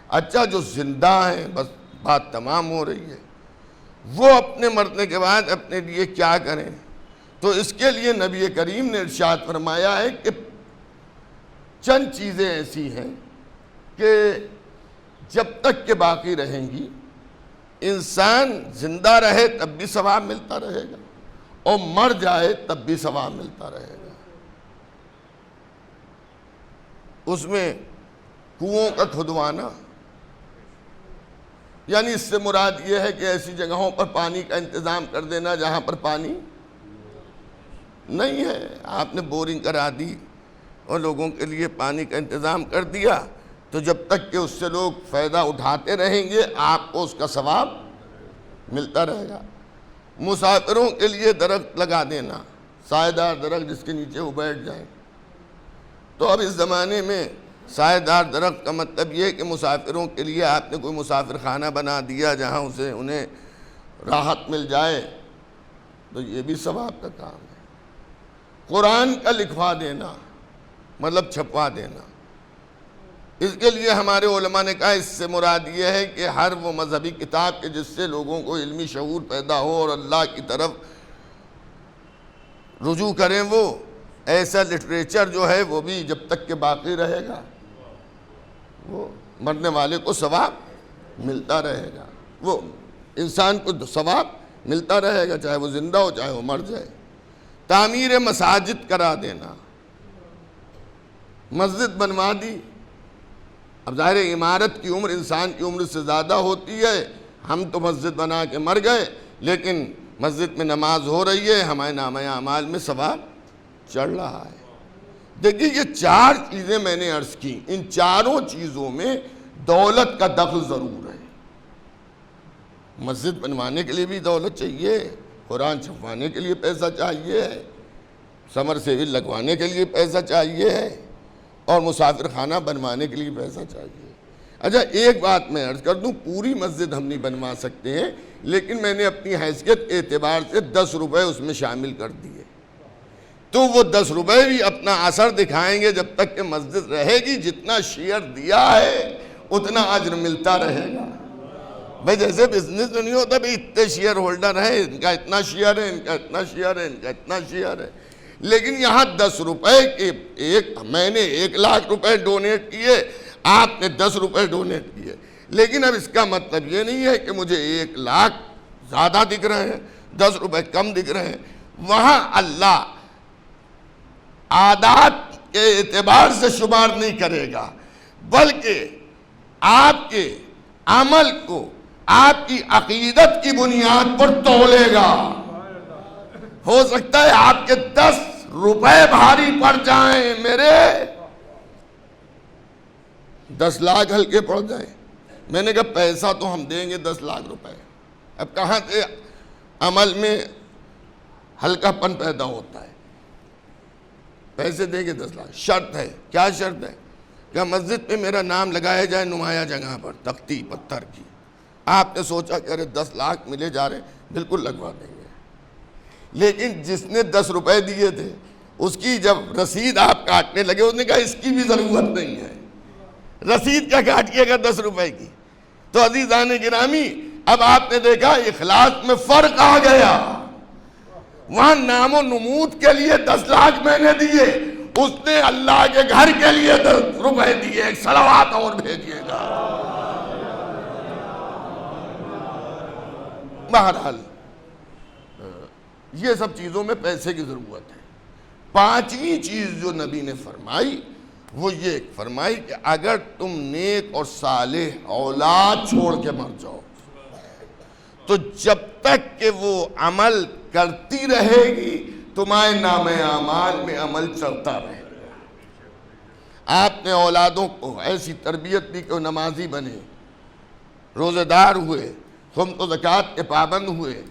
اچھا جو زندہ ہیں بس بات تمام ہو رہی ہے، وہ اپنے مرنے کے بعد اپنے لیے کیا کریں؟ تو اس کے لیے نبی کریم نے ارشاد فرمایا ہے کہ چند چیزیں ایسی ہیں کہ جب تک کہ باقی رہیں گی، انسان زندہ رہے تب بھی ثواب ملتا رہے گا اور مر جائے تب بھی ثواب ملتا رہے گا۔ اس میں کنوؤں کا کھدوانا، یعنی اس سے مراد یہ ہے کہ ایسی جگہوں پر پانی کا انتظام کر دینا جہاں پر پانی نہیں ہے، آپ نے بورنگ کرا دی اور لوگوں کے لیے پانی کا انتظام کر دیا، تو جب تک کہ اس سے لوگ فائدہ اٹھاتے رہیں گے آپ کو اس کا ثواب ملتا رہے گا۔ مسافروں کے لیے درخت لگا دینا، سایہ دار درخت جس کے نیچے وہ بیٹھ جائیں۔ تو اب اس زمانے میں سایہ دار درخت کا مطلب یہ ہے کہ مسافروں کے لیے آپ نے کوئی مسافر خانہ بنا دیا جہاں انہیں راحت مل جائے، تو یہ بھی ثواب کا کام ہے۔ قرآن کا لکھوا دینا مطلب چھپوا دینا، اس کے لیے ہمارے علماء نے کہا اس سے مراد یہ ہے کہ ہر وہ مذہبی کتاب کے جس سے لوگوں کو علمی شعور پیدا ہو اور اللہ کی طرف رجوع کریں، وہ ایسا لٹریچر جو ہے وہ بھی جب تک کہ باقی رہے گا وہ مرنے والے کو ثواب ملتا رہے گا، وہ انسان کو ثواب ملتا رہے گا چاہے وہ زندہ ہو چاہے وہ مر جائے۔ تعمیر مساجد کرا دینا، مسجد بنوا دی، اب ظاہر عمارت کی عمر انسان کی عمر سے زیادہ ہوتی ہے، ہم تو مسجد بنا کے مر گئے لیکن مسجد میں نماز ہو رہی ہے، ہمارے نامہ اعمال میں ثواب چڑھ رہا ہے۔ دیکھیے یہ چار چیزیں میں نے عرض کی، ان چاروں چیزوں میں دولت کا دخل ضرور ہے۔ مسجد بنوانے کے لیے بھی دولت چاہیے، قرآن چھپوانے کے لیے پیسہ چاہیے، سمر سیول لگوانے کے لیے پیسہ چاہیے اور مسافر خانہ بنوانے کے لیے پیسہ چاہیے۔ اچھا ایک بات میں عرض کر دوں، پوری مسجد ہم نہیں بنوا سکتے ہیں لیکن میں نے اپنی حیثیت کے اعتبار سے 10 روپے اس میں شامل کر دیے، تو وہ 10 روپے بھی اپنا اثر دکھائیں گے جب تک کہ مسجد رہے گی۔ جتنا شیئر دیا ہے اتنا اجر ملتا رہے گا۔ بھائی جیسے بزنس میں نہیں ہوتا بھائی اتنے شیئر ہولڈر ہیں، ان کا اتنا شیئر ہے، ان کا اتنا شیئر ہے، ان کا اتنا شیئر ہے، لیکن یہاں 10 روپے کے میں نے 1 لاکھ روپے ڈونیٹ کیے، آپ نے 10 روپے ڈونیٹ کیے، لیکن اب اس کا مطلب یہ نہیں ہے کہ مجھے 1 لاکھ زیادہ دکھ رہے ہیں 10 روپے کم دکھ رہے ہیں۔ وہاں اللہ عادات کے اعتبار سے شمار نہیں کرے گا بلکہ آپ کے عمل کو آپ کی عقیدت کی بنیاد پر تولے گا۔ ہو سکتا ہے آپ کے 10 روپے بھاری پڑ جائیں، میرے 10 لاکھ ہلکے پڑ جائیں۔ میں نے کہا پیسہ تو ہم دیں گے 10 لاکھ روپے، اب کہاں سے عمل میں ہلکا پن پیدا ہوتا ہے؟ پیسے دیں گے 10 لاکھ، شرط ہے۔ کیا شرط ہے؟ کہ مسجد پہ میرا نام لگایا جائے نمایاں جگہ پر تختی پتھر کی۔ آپ نے سوچا کہ ارے 10 لاکھ ملے جا رہے ہیں، بالکل لگوا دیں گے، لیکن جس نے 10 روپے دیے تھے اس کی جب رسید آپ کاٹنے لگے اس نے کہا اس کی بھی ضرورت نہیں ہے، رسید کیا کاٹیے گا 10 روپے کی؟ تو عزیزان گرامی اب آپ نے دیکھا اخلاص میں فرق آ گیا۔ وہاں نام و نمود کے لیے 10 لاکھ میں نے دیے، اس نے اللہ کے گھر کے لیے 10 روپے دیے، ایک صلوات اور بھیجیے گا۔ بہرحال یہ سب چیزوں میں پیسے کی ضرورت ہے۔ 5ویں چیز جو نبی نے فرمائی وہ یہ فرمائی کہ اگر تم نیک اور صالح اولاد چھوڑ کے مر جاؤ تو جب تک کہ وہ عمل کرتی رہے گی تمہارے نامہ اعمال میں عمل چلتا رہے گا۔ آپ نے اولادوں کو ایسی تربیت دی کہ وہ نمازی بنے، روزہ دار ہوئے، خمس و زکوٰۃ کے پابند ہوئے،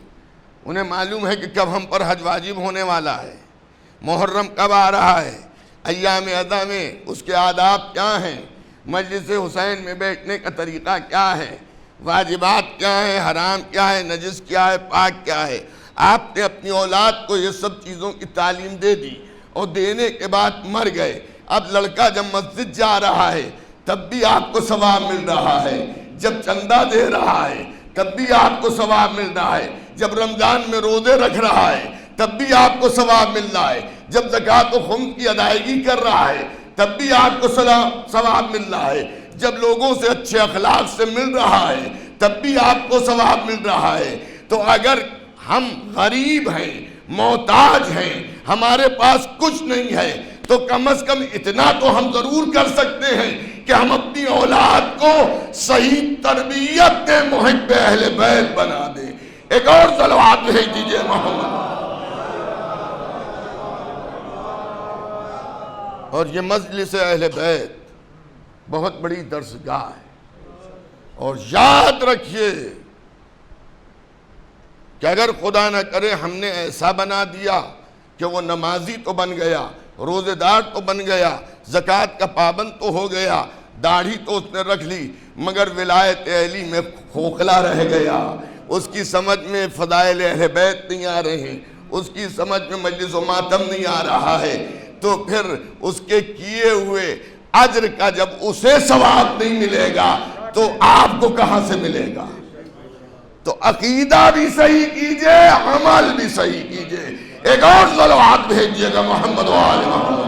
انہیں معلوم ہے کہ کب ہم پر حج واجب ہونے والا ہے، محرم کب آ رہا ہے، ایام ادا میں اس کے آداب کیا ہیں، مجلس حسین میں بیٹھنے کا طریقہ کیا ہے، واجبات کیا ہیں، حرام کیا ہے، نجس کیا ہے، پاک کیا ہے۔ آپ نے اپنی اولاد کو یہ سب چیزوں کی تعلیم دے دی اور دینے کے بعد مر گئے۔ اب لڑکا جب مسجد جا رہا ہے تب بھی آپ کو ثواب مل رہا ہے، جب چندہ دے رہا ہے تب بھی آپ کو ثواب مل رہا ہے، جب رمضان میں روزے رکھ رہا ہے تب بھی آپ کو ثواب مل رہا ہے، جب زکوٰۃ و خمس کی ادائیگی کر رہا ہے تب بھی آپ کو ثواب مل رہا ہے، جب لوگوں سے اچھے اخلاق سے مل رہا ہے تب بھی آپ کو ثواب مل رہا ہے۔ تو اگر ہم غریب ہیں، محتاج ہیں، ہمارے پاس کچھ نہیں ہے، تو کم از کم اتنا تو ہم ضرور کر سکتے ہیں کہ ہم اپنی اولاد کو صحیح تربیت دے، محب اہل بیت بنا دیں۔ ایک اور صلوات بھیج دیجئے محمد۔ اور یہ مجلس اہل بیت بہت بڑی درسگاہ ہے، اور یاد رکھیے کہ اگر خدا نہ کرے ہم نے ایسا بنا دیا کہ وہ نمازی تو بن گیا، روزے دار تو بن گیا، زکوٰۃ کا پابند تو ہو گیا، داڑھی تو اس نے رکھ لی، مگر ولایت اہلی میں کھوکھلا رہ گیا، اس کی سمجھ میں فضائل اہل بیت نہیں آ رہے ہیں، اس کی سمجھ میں مجلس و ماتم نہیں آ رہا ہے، تو پھر اس کے کیے ہوئے اجر کا جب اسے ثواب نہیں ملے گا تو آپ کو کہاں سے ملے گا؟ تو عقیدہ بھی صحیح کیجئے، عمل بھی صحیح کیجئے۔ ایک اور صلوات بھیجئے گا محمد و آل محمد۔